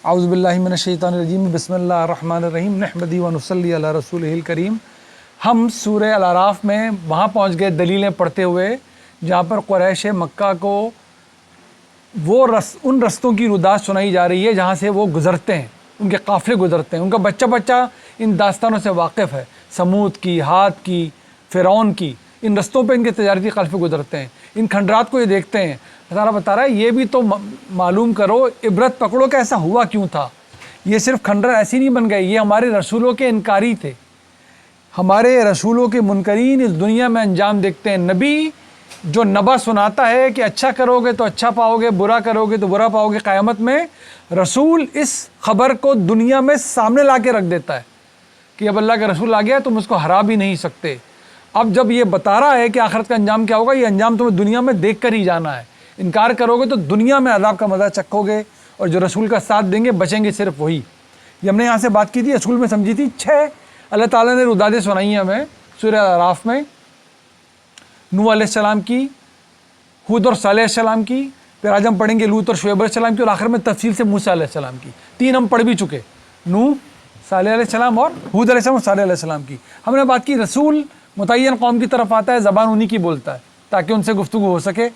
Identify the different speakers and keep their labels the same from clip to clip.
Speaker 1: اعوذ باللہ من الشیطان الرجیم بسم اللہ الرحمن الرحیم نحمدہ و نصلی علی رسولہ الکریم۔ ہم سورہ الاعراف میں وہاں پہنچ گئے دلیلیں پڑھتے ہوئے جہاں پر قریش مکہ کو ان رستوں کی رداعت سنائی جا رہی ہے جہاں سے وہ گزرتے ہیں، ان کے قافلے گزرتے ہیں۔ ان کا بچہ بچہ ان داستانوں سے واقف ہے، سمود کی، ہاد کی، فرعون کی۔ ان رستوں پہ ان کے تجارتی قافلے گزرتے ہیں، ان کھنڈرات کو یہ دیکھتے ہیں۔ اللہ بتا رہا ہے یہ بھی تو معلوم کرو، عبرت پکڑو کہ ایسا ہوا کیوں تھا۔ یہ صرف کھنڈر ایسی نہیں بن گئے، یہ ہمارے رسولوں کے انکاری تھے۔ ہمارے رسولوں کے منکرین اس دنیا میں انجام دیکھتے ہیں۔ نبی جو نبا سناتا ہے کہ اچھا کرو گے تو اچھا پاؤ گے، برا کرو گے تو برا پاؤ گے قیامت میں، رسول اس خبر کو دنیا میں سامنے لا کے رکھ دیتا ہے کہ اب اللہ کا رسول آ گیا، تم اس کو ہرا بھی نہیں سکتے۔ اب جب یہ بتا رہا ہے کہ آخرت کا انجام کیا ہوگا، یہ انجام تمہیں دنیا میں دیکھ کر ہی جانا ہے۔ انکار کرو گے تو دنیا میں عذاب کا مزہ چکھو گے، اور جو رسول کا ساتھ دیں گے بچیں گے صرف وہی۔ یہ ہم نے یہاں سے بات کی تھی، رسول میں سمجھی تھی 6 اللہ تعالیٰ نے ردادیں سنائی ہیں ہمیں سورہ الاعراف میں، نوح علیہ السلام کی، ہود اور صالح علیہ السلام کی، پھر آج ہم پڑھیں گے لوط اور شعیب علیہ السلام کی، اور آخر میں تفصیل سے موسیٰ علیہ السلام کی۔ 3 ہم پڑھ بھی چکے، نوح، صالح علیہ السلام اور ہود علیہ السلام اور صالح علیہ السلام کی۔ ہم نے بات کی رسول متعین قوم کی طرف آتا ہے، زبان انہی کی بولتا ہے تاکہ ان سے گفتگو ہو سکے۔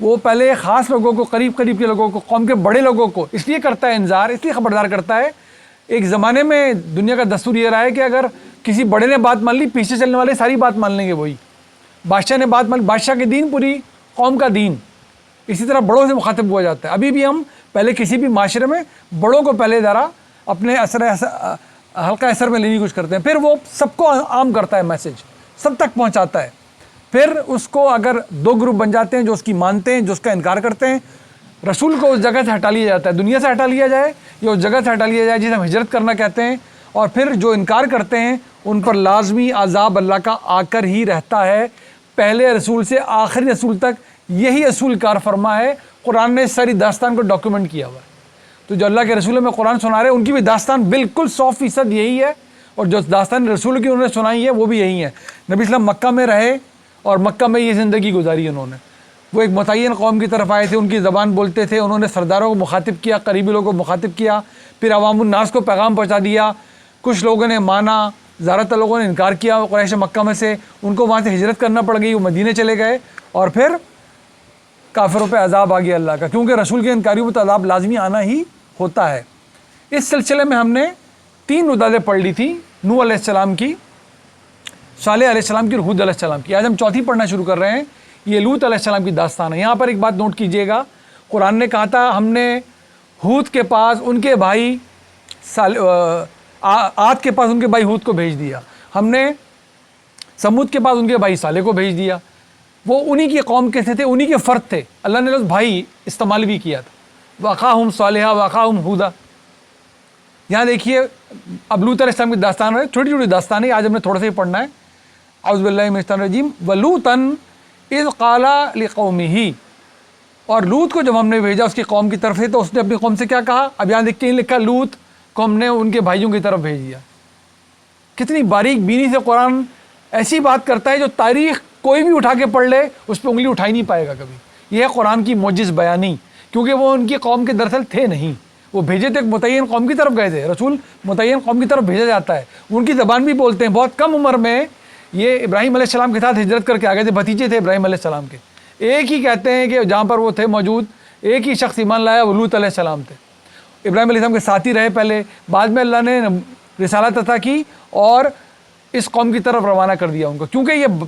Speaker 1: وہ پہلے خاص لوگوں کو، قریب کے لوگوں کو، قوم کے بڑے لوگوں کو اس لیے کرتا ہے انذار، اس لیے خبردار کرتا ہے۔ ایک زمانے میں دنیا کا دستور یہ رہا ہے کہ اگر کسی بڑے نے بات مان لی، پیچھے چلنے والے ساری بات مان لیں گے۔ وہی بادشاہ نے بات مان لی، بادشاہ کے دین پوری قوم کا دین، اسی طرح بڑوں سے مخاطب ہوا جاتا ہے۔ ابھی بھی ہم پہلے کسی بھی معاشرے میں بڑوں کو پہلے ذرا اپنے حلقہ اثر میں لینے کی کوشش کرتے ہیں، پھر وہ سب کو عام کرتا ہے، میسج سب تک پہنچاتا ہے۔ پھر اس کو اگر 2 گروپ بن جاتے ہیں، جو اس کی مانتے ہیں، جو اس کا انکار کرتے ہیں، رسول کو اس جگہ سے ہٹا لیا جاتا ہے، دنیا سے ہٹا لیا جائے یا اس جگہ سے ہٹا لیا جائے جسے ہم ہجرت کرنا کہتے ہیں۔ اور پھر جو انکار کرتے ہیں ان پر لازمی عذاب اللہ کا آ کر ہی رہتا ہے، پہلے رسول سے آخری رسول تک یہی اصول کار فرما ہے۔ قرآن نے ساری داستان کو ڈاکیومنٹ کیا ہوا ہے، تو جو اللہ کے رسول میں قرآن سنا رہے ہیں ان کی بھی داستان بالکل 100% یہی ہے، اور جو داستان رسول کی انہوں نے سنائی ہے وہ بھی یہی ہے۔ نبی اسلام مکہ میں رہے اور مکہ میں یہ زندگی گزاری انہوں نے۔ وہ ایک متعین قوم کی طرف آئے تھے، ان کی زبان بولتے تھے، انہوں نے سرداروں کو مخاطب کیا، قریبی لوگوں کو مخاطب کیا، پھر عوام الناس کو پیغام پہنچا دیا۔ کچھ لوگوں نے مانا، زیادہ تر لوگوں نے انکار کیا قریش مکہ میں سے، ان کو وہاں سے ہجرت کرنا پڑ گئی، وہ مدینے چلے گئے، اور پھر کافروں پہ عذاب آ گیا اللہ کا، کیونکہ رسول کے انکاریوں پہ عذاب لازمی آنا ہی ہوتا ہے۔ اس سلسلے میں ہم نے 3 ردادیں پڑھ لی تھی، نوح علیہ السلام کی، صالح علیہ السلام کی اور ہود علیہ السلام کی۔ آج ہم 4تھی پڑھنا شروع کر رہے ہیں، یہ لوط علیہ السلام کی داستان ہے۔ یہاں پر ایک بات نوٹ کیجئے گا، قرآن نے کہا تھا ہم نے ہود کے پاس ان کے بھائی عاد کے پاس ان کے بھائی ہود کو بھیج دیا، ہم نے سمود کے پاس ان کے بھائی صالح کو بھیج دیا۔ وہ انہی کی قوم کے تھے، انہی کے فرد تھے، اللہ نے لفظ بھائی استعمال بھی کیا تھا، وَأَخَاهُمْ صَالِحًا وَأَخَاهُمْ هُودًا۔ یہاں دیکھیے اب لوط علیہ السلام کی داستان ہے، چھوٹی چھوٹی داستان ہے، آج ہم نے تھوڑا سا ہی پڑھنا ہے۔ اعوذ باللہ من الشیطان الرجیم وَلُوطًا إِذْ قَالَ لِقَوْمِهِ، اور لوط کو جب ہم نے بھیجا اس کی قوم کی طرف سے تو اس نے اپنی قوم سے کیا کہا؟ اب یہاں دیکھ کے لکھا لوط کو ہم نے ان کے بھائیوں کی طرف بھیج دیا۔ کتنی باریک بینی سے قرآن ایسی بات کرتا ہے جو تاریخ کوئی بھی اٹھا کے پڑھ لے اس پہ انگلی اٹھائی نہیں پائے گا کبھی۔ یہ ہے قرآن کی معجز بیانی، کیونکہ وہ ان کی قوم کے دراصل تھے نہیں، وہ بھیجے تھے ایک متعین قوم کی طرف گئے تھے۔ رسول متعین قوم کی طرف بھیجا جاتا ہے، ان کی زبان بھی بولتے ہیں۔ بہت کم عمر میں یہ ابراہیم علیہ السلام کے ساتھ ہجرت کر کے آ گئے تھے، بھتیجے تھے ابراہیم علیہ السلام کے۔ ایک ہی کہتے ہیں کہ جہاں پر وہ تھے موجود ایک ہی شخص ایمان لایا، وہ لوط علیہ السلام تھے۔ ابراہیم علیہ السلام کے ساتھ ہی رہے پہلے، بعد میں اللہ نے رسالت عطا کی اور اس قوم کی طرف روانہ کر دیا ان کو، کیونکہ یہ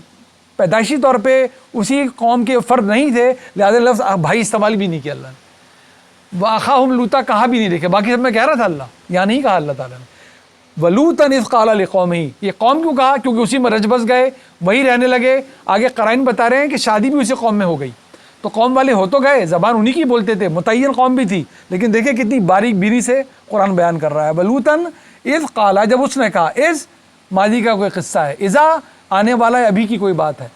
Speaker 1: پیدائشی طور پہ اسی قوم کے فرد نہیں تھے، لہذا لفظ بھائی استعمال بھی نہیں کیا اللہ نے۔ وَأَخَاهُمْ لُوطًا کہا بھی نہیں، دیکھے باقی سب میں کہہ رہا تھا اللہ، یہاں نہیں کہا اللہ تعالیٰ نے۔ وَلُوطًا إِذْ قَالَ لِقَوْمِهِ، یہ قوم کیوں کہا؟ کیونکہ اسی میں رچ بس گئے، وہی رہنے لگے۔ آگے قرائن بتا رہے ہیں کہ شادی بھی اسی قوم میں ہو گئی، تو قوم والے ہو تو گئے، زبان انہی کی بولتے تھے، متعین قوم بھی تھی، لیکن دیکھیں کتنی باریک بینی سے قرآن بیان کر رہا ہے۔ وَلُوطًا إِذْ قَالَ، جب اس نے کہا، اذ ماضی کا کوئی قصہ ہے، اذا آنے والا ہے، ابھی کی کوئی بات ہے۔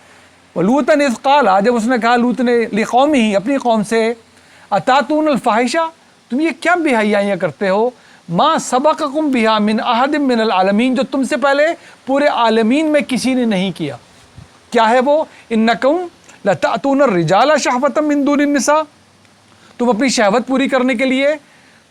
Speaker 1: وَلُوطًا إِذْ قَالَ، جب اس نے کہا لوط نے، لِقَوْمِهِ، اپنی قوم سے، أَتَأْتُونَ الْفَاحِشَةَ، تم یہ کیا بے حیائیاں کرتے ہو، مَا سَبَقَكُم بِهَا مِنْ أَحَدٍ مِنَ الْعَالَمِينَ، جو تم سے پہلے پورے عالمین میں کسی نے نہیں کیا۔ کیا ہے وہ؟ إِنَّكُمْ لَتَأْتُونَ الرِّجَالَ شَهْوَةً مِنْ دُونِ النِّسَاءِ، تم اپنی شہوت پوری کرنے کے لیے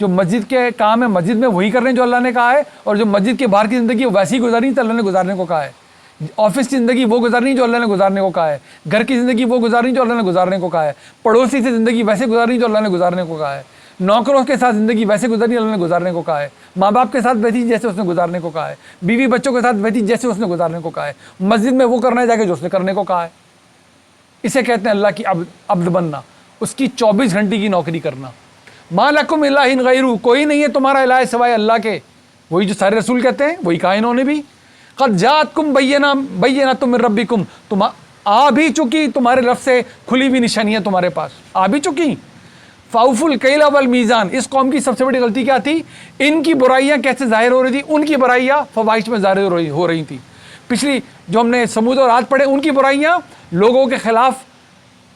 Speaker 1: جو مسجد کے کام ہے مسجد میں وہی کرنے جو اللہ نے کہا ہے، اور جو مسجد کے باہر کی زندگی ویسی ہی گزارنی تو اللہ نے گزارنے کو کہا ہے۔ آفس کی زندگی وہ گزارنی جو اللہ نے گزارنے کو کہا ہے، گھر کی زندگی وہ گزارنی جو اللہ نے گزارنے کو کہا ہے، پڑوسی سے زندگی ویسے گزارنی جو اللہ نے گزارنے کو کہا ہے، نوکروں کے ساتھ زندگی ویسے گزارنی اللہ نے گزارنے کو کہا ہے، ماں باپ کے ساتھ ویسی جیسے اس نے گزارنے کو کہا ہے، بیوی بچوں کے ساتھ ویسی جیسے اس نے گزارنے کو کہا ہے، مسجد میں وہ کرنا ہے جا کے جو اس نے کرنے کو کہا ہے۔ اسے کہتے ہیں اللہ کی عبد بننا، اس کی 24 گھنٹے کی نوکری کرنا۔ ما لکم الہ غیرہ، کوئی نہیں ہے تمہارا الہ سوائے اللہ کے، وہی جو سارے رسول کہتے ہیں وہی کہا انہوں نے بھی۔ قد جاءتکم بینۃ من ربکم، تم آ بھی چکی تمہارے رب سے کھلی ہوئی نشانیاں تمہارے پاس آ بھی چکی۔ فاوفوا الکیل والمیزان، اس قوم کی سب سے بڑی غلطی کیا تھی؟ ان کی برائیاں کیسے ظاہر ہو رہی تھی؟ ان کی برائیاں فواحش میں ظاہر ہو رہی تھی۔ پچھلی جو ہم نے سمود اور عاد پڑھے، ان کی برائیاں لوگوں کے خلاف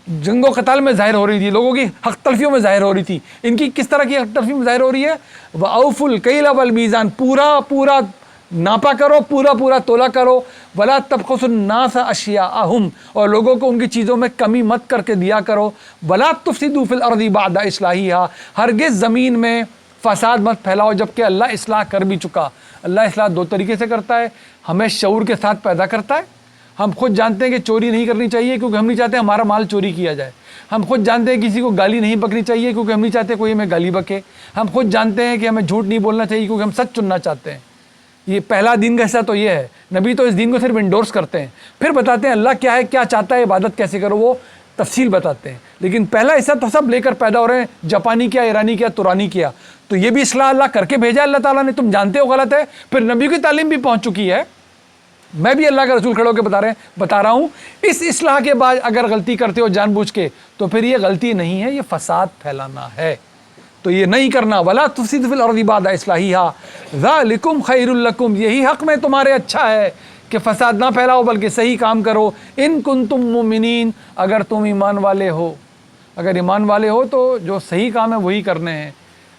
Speaker 1: جنگ و قتال میں ظاہر ہو رہی تھی، لوگوں کی حق تلفیوں میں ظاہر ہو رہی تھی۔ ان کی کس طرح کی حق تلفی میں ظاہر ہو رہی ہے؟ وَأَوْفُوا الْكَيْلَ وَالْمِيزَانَ، پورا ناپا کرو، پورا تولا کرو۔ وَلَا تَبْخَسُوا النَّاسَ أَشْيَاءَهُمْ، اور لوگوں کو ان کی چیزوں میں کمی مت کر کے دیا کرو۔ وَلَا تُفْسِدُوا فِي الْأَرْضِ بَعْدَ إِصْلَاحِهَا، ہرگز زمین میں فساد مت پھیلاؤ جبکہ اللہ اصلاح کر بھی چکا۔ اللہ اصلاح دو طریقے سے کرتا ہے، ہمیں شعور کے ساتھ پیدا کرتا ہے۔ ہم خود جانتے ہیں کہ چوری نہیں کرنی چاہیے کیونکہ ہم نہیں چاہتے ہمارا مال چوری کیا جائے۔ ہم خود جانتے ہیں کسی کو گالی نہیں بکنی چاہیے کیونکہ ہم نہیں چاہتے کوئی ہمیں گالی بکے۔ ہم خود جانتے ہیں کہ ہمیں جھوٹ نہیں بولنا چاہیے کیونکہ ہم سچ چننا چاہتے ہیں۔ یہ پہلا دین کا حصہ تو یہ ہے، نبی تو اس دین کو صرف انڈورس کرتے ہیں، پھر بتاتے ہیں اللہ کیا ہے، کیا چاہتا ہے، عبادت کیسے کرو، وہ تفصیل بتاتے ہیں۔ لیکن پہلا حصہ تو سب لے کر پیدا ہو رہے ہیں، جاپانی کیا، ایرانی کیا، ترانی کیا، تو یہ بھی اصلاح اللہ کر کے بھیجا اللہ تعالیٰ نے۔ تم جانتے ہو غلط ہے، پھر نبی کی تعلیم بھی پہنچ چکی ہے، میں بھی اللہ کا رسول کھڑے ہو کے بتا رہا ہوں۔ اس اصلاح کے بعد اگر غلطی کرتے ہو جان بوجھ کے تو پھر یہ غلطی نہیں ہے، یہ فساد پھیلانا ہے، تو یہ نہیں کرنا۔ وَلَا تُفْسِدُوا فِي الْأَرْضِ بَعْدَ إِصْلَاحِهَا ذَلِكُمْ خَيْرٌ لَكُمْ، یہی حق میں تمہارے اچھا ہے کہ فساد نہ پھیلاؤ بلکہ صحیح کام کرو۔ ان کنتم مؤمنین، اگر تم ایمان والے ہو، اگر ایمان والے ہو تو جو صحیح کام ہے وہی کرنے ہیں،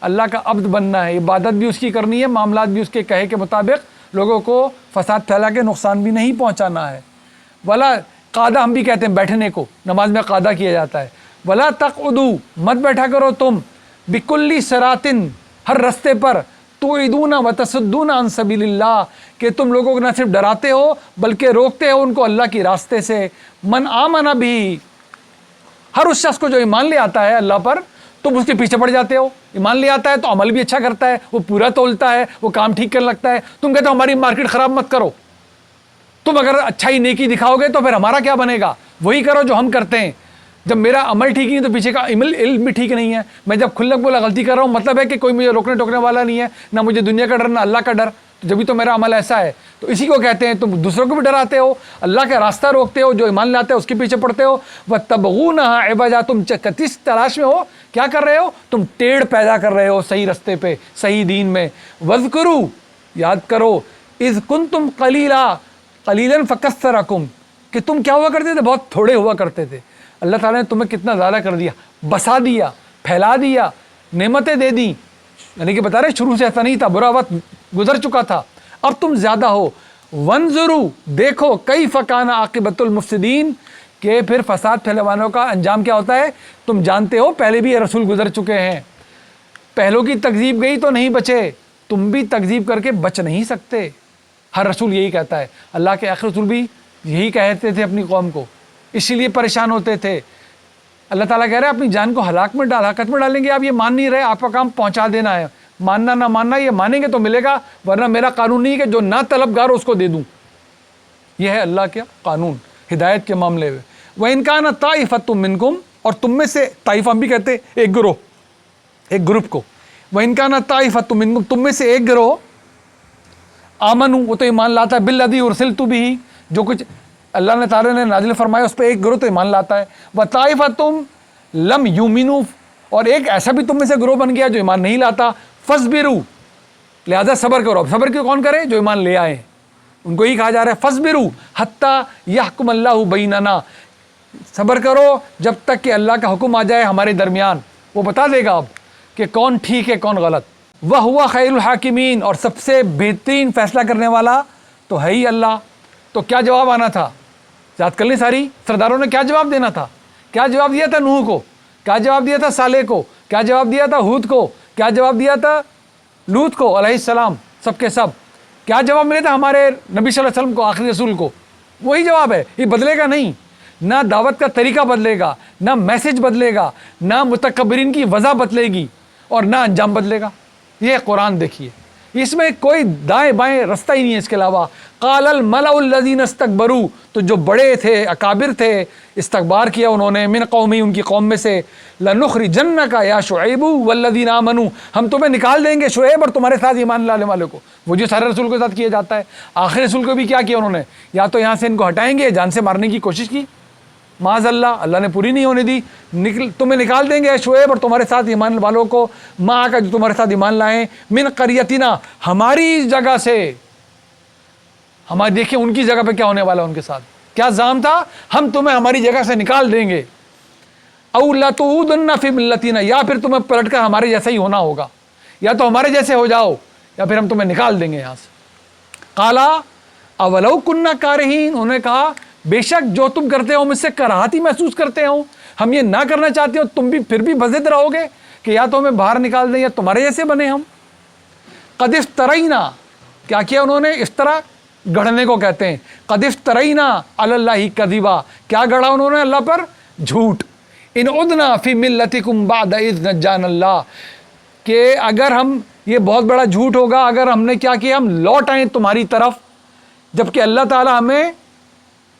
Speaker 1: اللہ کا عبد بننا ہے، عبادت بھی اس کی کرنی ہے، معاملات بھی اس کے کہے کے مطابق، لوگوں کو فساد پھیلا کے نقصان بھی نہیں پہنچانا ہے۔ ولا قادہ ہم بھی کہتے ہیں بیٹھنے کو، نماز میں قادہ کیا جاتا ہے۔ ولا تقعدوا، مت بیٹھا کرو تم، بکل صراط، ہر رستے پر، توعدون وتصدون عن سبیل اللہ، کہ تم لوگوں کو نہ صرف ڈراتے ہو بلکہ روکتے ہو ان کو اللہ کی راستے سے۔ من آمن بھی، ہر اس شخص کو جو ایمان لے آتا ہے اللہ پر، تم اس کے پیچھے پڑ جاتے ہو۔ ایمان لے آتا ہے تو عمل بھی اچھا کرتا ہے، وہ پورا تولتا ہے، وہ کام ٹھیک کرنے لگتا ہے۔ تم کہتے ہو ہماری مارکیٹ خراب مت کرو، تم اگر اچھائی نیکی دکھاؤ گے تو پھر ہمارا کیا بنے گا؟ وہی کرو جو ہم کرتے ہیں۔ جب میرا عمل ٹھیک نہیں تو پیچھے کا علم بھی ٹھیک نہیں ہے۔ میں جب کھلک بولا غلطی کر رہا ہوں، مطلب ہے کہ کوئی مجھے روکنے ٹوکنے والا نہیں ہے، نہ مجھے دنیا کا ڈر نہ اللہ کا ڈر، جبھی تو میرا عمل ایسا ہے۔ تو اسی کو کہتے ہیں تم دوسروں کو بھی ڈراتے ہو، اللہ کا راستہ روکتے ہو، جو ایمان لاتا ہے اس کے پیچھے پڑتے ہو۔ وَتَبْغُونَهَا عِوَجًا، تم کس تلاش میں ہو، کیا کر رہے ہو؟ تم ٹیڑھ پیدا کر رہے ہو صحیح رستے پہ، صحیح دین میں۔ وَاذْكُرُوا، یاد کرو، اِذْ كُنْتُمْ قَلِيلًا قَلِيلًا فَكَثَّرَكُمْ، کہ تم کیا ہوا کرتے تھے؟ بہت تھوڑے ہوا کرتے تھے۔ اللہ تعالیٰ نے تمہیں کتنا زیادہ کر دیا، بسا دیا، پھیلا دیا، نعمتیں دے دیں، یعنی کہ بتا رہے شروع سے ایسا نہیں تھا، برا وقت گزر چکا تھا، اب تم زیادہ ہو۔ وانظروا، دیکھو، کیف کان عاقبۃ المفسدین، کہ پھر فساد پھیلانے والوں کا انجام کیا ہوتا ہے۔ تم جانتے ہو پہلے بھی یہ رسول گزر چکے ہیں، پہلوں کی تکذیب گئی تو نہیں بچے، تم بھی تکذیب کر کے بچ نہیں سکتے۔ ہر رسول یہی کہتا ہے، اللہ کے آخری رسول بھی یہی کہتے تھے اپنی قوم کو، اسی لیے پریشان ہوتے تھے۔ اللہ تعالیٰ کہہ رہے ہیں اپنی جان کو ہلاکت میں ڈالیں گے، آپ یہ مان نہیں رہے، آپ کا کام پہنچا دینا ہے، ماننا نہ ماننا، یہ مانیں گے تو ملے گا، ورنہ میرا قانون نہیں کہ جو نہ طلبگار ہو اس کو دے دوں۔ یہ ہے اللہ کا قانون ہدایت کے معاملے میں۔ وَإِنْ كَانَ طَائِفَةٌ مِّنْكُمْ، اور تم میں سے، طائفہ ہم بھی کہتے ہیں ایک گروہ، ایک گروپ کو۔ وَإِنْ كَانَ طَائِفَةٌ مِّنْكُمْ، تم میں سے ایک گروہ، آمنوا، وہ تو ایمان لاتا ہے، بِالَّذِي أُرْسِلْتُ بِهِ، جو کچھ اللہ نے تعالیٰ نے نازل فرمایا اس پہ ایک گروہ تو ایمان لاتا ہے۔ وَطَائِفَةٌ لَمْ يُؤْمِنُوا، اور ایک ایسا بھی تم میں سے گروہ بن گیا جو ایمان نہیں لاتا۔ فَاصْبِرُوا، لہذا صبر کرو۔ اب صبر کیوں کون کرے؟ جو ایمان لے آئے، ان کو ہی کہا جا رہا ہے فَاصْبِرُوا حَتَّى يَحْكُمَ اللَّهُ بَيْنَنَا، صبر کرو جب تک کہ اللہ کا حکم آ جائے ہمارے درمیان، وہ بتا دے گا اب کہ کون ٹھیک ہے کون غلط۔ وَهُوَ خَيْرُ الْحَاكِمِينَ، اور سب سے بہترین فیصلہ کرنے والا تو ہے ہی اللہ۔ تو کیا جواب آنا تھا؟ یاد کر لیں ساری سرداروں نے کیا جواب دینا تھا؟ کیا جواب دیا تھا نوح کو؟ کیا جواب دیا تھا صالح کو؟ کیا جواب دیا تھا ہود کو؟ کیا جواب دیا تھا لوط کو علیہ السلام؟ سب کے سب کیا جواب ملے تھا ہمارے نبی صلی اللہ علیہ وسلم کو، آخری رسول کو؟ وہی جواب ہے، یہ بدلے گا نہیں، نہ دعوت کا طریقہ بدلے گا، نہ میسج بدلے گا، نہ متکبرین کی وجہ بدلے گی، اور نہ انجام بدلے گا۔ یہ قرآن دیکھیے، اس میں کوئی دائیں بائیں رستہ ہی نہیں ہے اس کے علاوہ۔ قال الملأ الذین استکبروا، تو جو بڑے تھے، اکابر تھے، استکبار کیا انہوں نے، من قومی، ان کی قوم میں سے، لنخرجنک یا شعیب والذین آمنوا، ہم تمہیں نکال دیں گے شعیب اور تمہارے ساتھ ایمان لانے والوں کو۔ وہ جو سارے رسول کے ساتھ کیا جاتا ہے، آخری رسول کو بھی کیا کیا انہوں نے؟ یا تو یہاں سے ان کو ہٹائیں گے، جان سے مارنے کی کوشش کی، معاذ اللہ، اللہ نے پوری نہیں ہونے دی، تمہیں نکال دیں گے شعیب اور تمہارے ساتھ ایمان والوں کو، ماں کا جو تمہارے ساتھ ایمان لائیں، من قریتنا، ہماری جگہ سے، ہماری، دیکھیں ان کی جگہ پہ کیا ہونے والا ان کے ساتھ، کیا زام تھا، ہم تمہیں ہماری جگہ سے نکال دیں گے، او لتعودن فی ملتنا، یا پھر تمہیں پلٹ کر ہمارے جیسا ہی ہونا ہوگا، یا تو ہمارے جیسے ہو جاؤ یا پھر ہم تمہیں نکال دیں گے یہاں سے۔ قالا اولو کننا کارہین، انہوں نے کہا بے شک جو تم کرتے ہو مجھ سے کراہت ہی محسوس کرتے ہو، ہم یہ نہ کرنا چاہتے ہو، تم بھی پھر بھی بضد رہو گے کہ یا تو ہمیں باہر نکال دیں یا تمہارے جیسے بنے ہم۔ قد افترینا، کیا کیا انہوں نے؟ افترا گڑھنے کو کہتے ہیں، قد افترینا علی اللہ کذبا، کیا گڑھا انہوں نے اللہ پر؟ جھوٹ۔ ان عدنا فی ملتکم بعد اذ نجانا اللہ، کہ اگر ہم، یہ بہت بڑا جھوٹ ہوگا اگر ہم نے کیا کیا، ہم لوٹ آئیں تمہاری طرف جبکہ اللہ تعالی ہمیں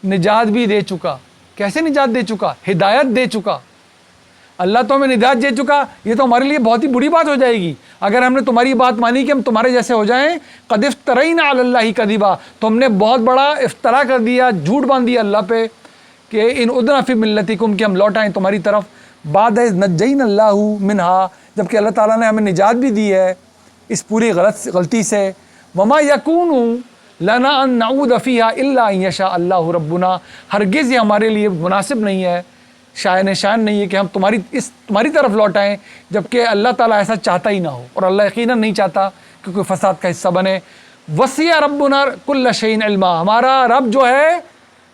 Speaker 1: نجات بھی دے چکا۔ کیسے نجات دے چکا؟ ہدایت دے چکا۔ اللہ تو ہمیں نجات دے چکا، یہ تو ہمارے لیے بہت ہی بری بات ہو جائے گی اگر ہم نے تمہاری بات مانی کہ ہم تمہارے جیسے ہو جائیں۔ قد افترینا علی اللہ کذبا، تو ہم نے بہت بڑا افترا کر دیا، جھوٹ باندھ دیا اللہ پہ، کہ ان عدنا فی ملتکم، کہ ہم لوٹ آئیں تمہاری طرف، بعد اذ نجینا اللہ منہا، جبکہ اللہ تعالیٰ نے ہمیں نجات بھی دی ہے اس پوری غلطی سے۔ وما یکون لنا ان نعود فیہا الا ان یشاء اللہ ربنا، ہرگز یہ ہمارے لیے مناسب نہیں ہے، شائن شان نہیں ہے کہ ہم تمہاری طرف لوٹ آئیں جبکہ اللہ تعالیٰ ایسا چاہتا ہی نہ ہو، اور اللہ یقیناً نہیں چاہتا کہ کوئی فساد کا حصہ بنے۔ وسع ربنا کل شیء علما، ہمارا رب جو ہے،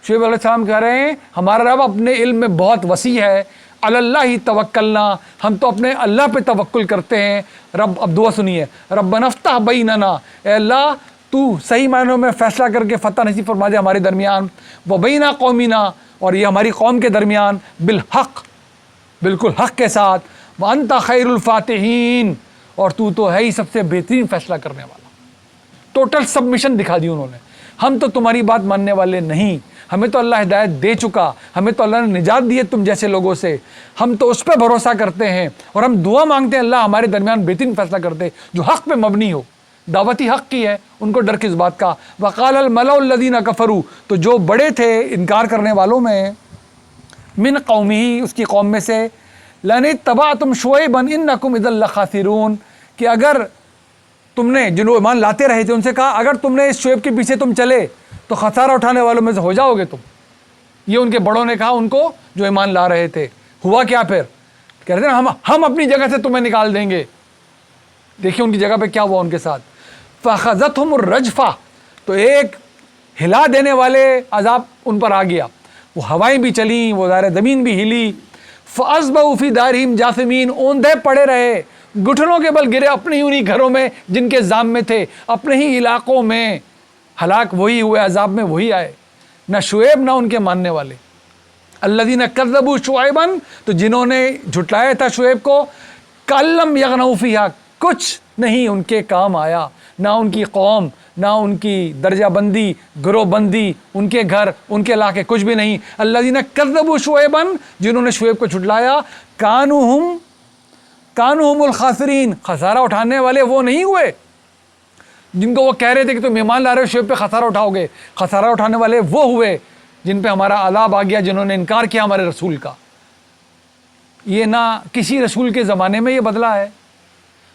Speaker 1: شعیب علیہ السلام کہہ رہے ہیں ہمارا رب اپنے علم میں بہت وسیع ہے۔ علی اللہ توکلنا، ہم تو اپنے اللہ پہ توکل کرتے ہیں۔ رب، اب دعا سنیے، ربنا افتح بیننا، اے اللہ تو صحیح معنوں میں فیصلہ کر کے فتح نصیب فرما دے ہمارے درمیان، و بین قومنا، اور یہ ہماری قوم کے درمیان، بالحق، بالکل حق کے ساتھ، وانت خیر الفاتحین، اور تو ہے ہی سب سے بہترین فیصلہ کرنے والا۔ ٹوٹل سبمیشن دکھا دی انہوں نے، ہم تو تمہاری بات ماننے والے نہیں، ہمیں تو اللہ ہدایت دے چکا، ہمیں تو اللہ نے نجات دی ہے تم جیسے لوگوں سے، ہم تو اس پہ بھروسہ کرتے ہیں اور ہم دعا مانگتے ہیں اللہ ہمارے درمیان بہترین فیصلہ کر دے جو حق پہ مبنی ہو۔ دعوتی حق کی ہے، ان کو ڈر کس بات کا؟ وقال الملأ الذین کفروا، تو جو بڑے تھے انکار کرنے والوں میں، من قومہ، اس کی قوم میں سے، لئن اتبعتم شعیبا انکم اذا لخاسرون، کہ اگر تم نے، جنہوں ایمان لاتے رہے تھے ان سے کہا اگر تم نے اس شعیب کے پیچھے تم چلے تو خسارہ اٹھانے والوں میں سے ہو جاؤ گے تم۔ یہ ان کے بڑوں نے کہا ان کو جو ایمان لا رہے تھے۔ ہوا کیا پھر؟ کہہ رہے ہیں ہم اپنی جگہ سے تمہیں نکال دیں گے۔ دیکھیں ان کی جگہ پہ کیا ہوا ان کے ساتھ، فَأَخَذَتْهُمُ الرَّجْفَةُ، تو ایک ہلا دینے والے عذاب ان پر آ گیا، وہ ہوائیں بھی چلیں، وہ ظاہر زمین بھی ہلی، فَأَصْبَحُوا فِي دَارِهِمْ جَاثِمِينَ، اوندھے پڑے رہے، گھٹنوں کے بل گرے اپنے انہی گھروں میں جن کے زام میں تھے، اپنے ہی علاقوں میں، ہلاک وہی ہوئے، عذاب میں وہی آئے، نہ شعیب نہ ان کے ماننے والے۔ الذین کذبوا شعیبا، تو جنہوں نے جھٹلایا تھا شعیب کو، کَلَّمْ یغنوا فیہا، کچھ نہیں ان کے کام آیا، نہ ان کی قوم، نہ ان کی درجہ بندی، گروہ بندی، ان کے گھر، ان کے علاقے، کچھ بھی نہیں۔ الذین کذبوا شعیبا، جنہوں نے شعیب کو جھٹلایا، کانوا ہم الخاسرین، خسارہ اٹھانے والے وہ نہیں ہوئے جن کو وہ کہہ رہے تھے کہ تم ایمان لا رہے ہو شعیب پہ خسارہ اٹھاؤ گے، خسارہ اٹھانے والے وہ ہوئے جن پہ ہمارا عذاب آ گیا، جنہوں نے انکار کیا ہمارے رسول کا۔ یہ نہ کسی رسول کے زمانے میں یہ بدلا ہے،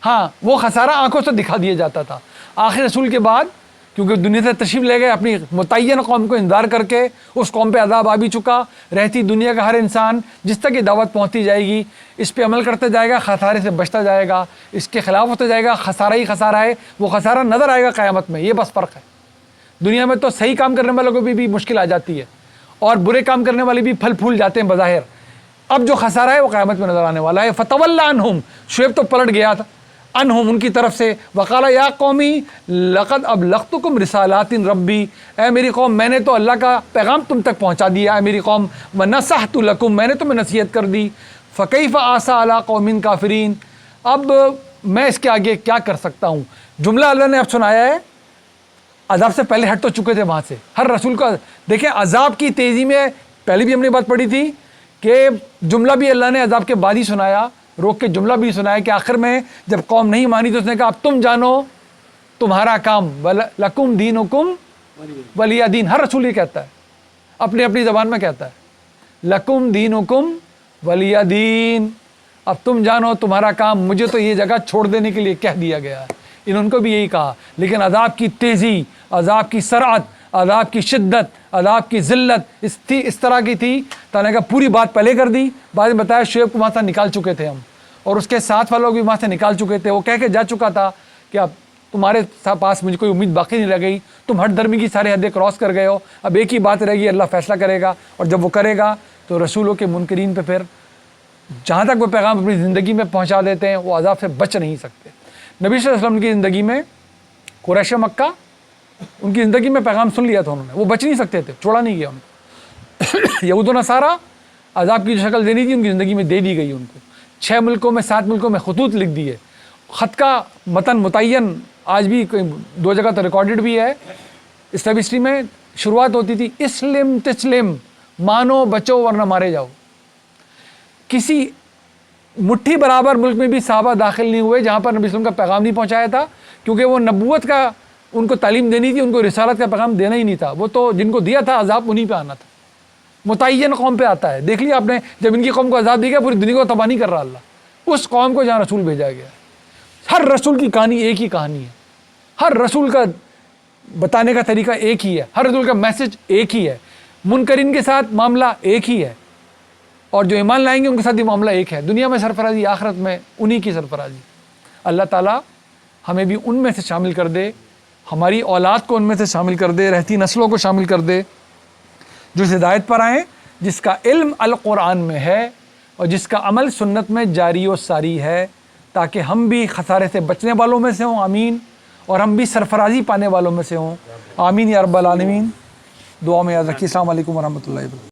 Speaker 1: ہاں وہ خسارہ آنکھوں سے دکھا دیا جاتا تھا، آخر رسول کے بعد کیونکہ دنیا سے تشریف لے گئے، اپنی متعین قوم کو انذار کر کے، اس قوم پہ عذاب آ بھی چکا، رہتی دنیا کا ہر انسان جس تک یہ دعوت پہنچتی جائے گی اس پہ عمل کرتے جائے گا، خسارے سے بچتا جائے گا، اس کے خلاف ہوتا جائے گا، خسارہ ہی خسارہ ہے، وہ خسارہ نظر آئے گا قیامت میں۔ یہ بس فرق ہے، دنیا میں تو صحیح کام کرنے والوں کو بھی مشکل آ جاتی ہے اور برے کام کرنے والے بھی پھل پھول جاتے ہیں بظاہر، اب جو خسارہ ہے وہ قیامت میں نظر آنے والا ہے۔ فتولی عنہم، شعیب تو پلٹ گیا تھا، انہم ان کی طرف سے وقال یا قومی لقد ابلغتکم رسالات ربی، اے میری قوم میں نے تو اللہ کا پیغام تم تک پہنچا دیا، اے میری قوم ونصحت لکم میں نے تمہیں نصیحت کر دی، فکیف آسى علی قوم کافرین، اب میں اس کے آگے کیا کر سکتا ہوں۔ جملہ اللہ نے اب سنایا ہے، عذاب سے پہلے ہٹ تو چکے تھے وہاں سے، ہر رسول کا دیکھیں عذاب کی تیزی میں، پہلے بھی ہم نے بات پڑھی تھی کہ جملہ بھی اللہ نے عذاب کے بعد ہی سنایا، روک کے جملہ بھی سنایا کہ آخر میں جب قوم نہیں مانی تو اس نے کہا اب تم جانو تمہارا کام، لکم دینکم ولی دین، ہر رسول یہ کہتا ہے، اپنی اپنی زبان میں کہتا ہے لکم دینکم ولی دین، اب تم جانو تمہارا کام، مجھے تو یہ جگہ چھوڑ دینے کے لیے کہہ دیا گیا ہے، ان کو بھی یہی کہا، لیکن عذاب کی تیزی، عذاب کی سرعت، عذاب کی شدت، عذاب کی ذلت اس طرح کی تھی، تعالیٰ نے کہا پوری بات پہلے کر دی، بعد میں بتایا شعیب کو وہاں سے نکال چکے تھے ہم، اور اس کے ساتھ والوں بھی وہاں سے نکال چکے تھے، وہ کہہ کے جا چکا تھا کہ اب تمہارے پاس مجھے کوئی امید باقی نہیں رہ گئی، تم ہر درمی کی سارے حدیں کراس کر گئے ہو، اب ایک ہی بات رہے گی، اللہ فیصلہ کرے گا، اور جب وہ کرے گا تو رسولوں کے منکرین پہ پھر جہاں تک وہ پیغام اپنی زندگی میں پہنچا دیتے ہیں وہ عذاب سے بچ نہیں سکتے۔ نبی صلی اللہ علیہ وسلم کی زندگی میں قریش مکہ ان کی زندگی میں پیغام سن لیا تھا انہوں نے، وہ بچ نہیں سکتے تھے، چھوڑا نہیں گیا ان کو۔ یہود و نصارہ عذاب کی جو شکل دینی تھی ان کی زندگی میں دے دی گئی ان کو، 6 ملکوں میں 7 ملکوں میں خطوط لکھ دیے، خط کا متن متعین آج بھی 2 جگہ تو ریکارڈڈ بھی ہے، اسلامی ہسٹری میں شروعات ہوتی تھی اسلم تسلم، مانو بچو ورنہ مارے جاؤ۔ کسی مٹھی برابر ملک میں بھی صحابہ داخل نہیں ہوئے جہاں پر نبی صلی اللہ علیہ وسلم کا پیغام نہیں پہنچایا تھا، کیونکہ وہ نبوت کا ان کو تعلیم دینی تھی، ان کو رسالت کا پیغام دینا ہی نہیں تھا، وہ تو جن کو دیا تھا عذاب انہی پہ آنا تھا، متعین قوم پہ آتا ہے۔ دیکھ لیا آپ نے جب ان کی قوم کو عذاب دی گیا پوری دنیا کو تباہ نہیں کر رہا اللہ، اس قوم کو جہاں رسول بھیجا گیا۔ ہر رسول کی کہانی ایک ہی کہانی ہے، ہر رسول کا بتانے کا طریقہ ایک ہی ہے، ہر رسول کا میسج ایک ہی ہے، منکرین کے ساتھ معاملہ ایک ہی ہے، اور جو ایمان لائیں گے ان کے ساتھ بھی معاملہ ایک ہے، دنیا میں سرفرازی، آخرت میں انہی کی سرفرازی۔ اللہ تعالیٰ ہمیں بھی ان میں سے شامل کر دے، ہماری اولاد کو ان میں سے شامل کر دے، رہتی نسلوں کو شامل کر دے جو اس ہدایت پر آئیں، جس کا علم القرآن میں ہے اور جس کا عمل سنت میں جاری و ساری ہے، تاکہ ہم بھی خسارے سے بچنے والوں میں سے ہوں، آمین، اور ہم بھی سرفرازی پانے والوں میں سے ہوں، آمین یا رب العالمین۔ دعا میں یاد رکھیے۔ السلام علیکم ورحمۃ اللہ وبرکاتہ۔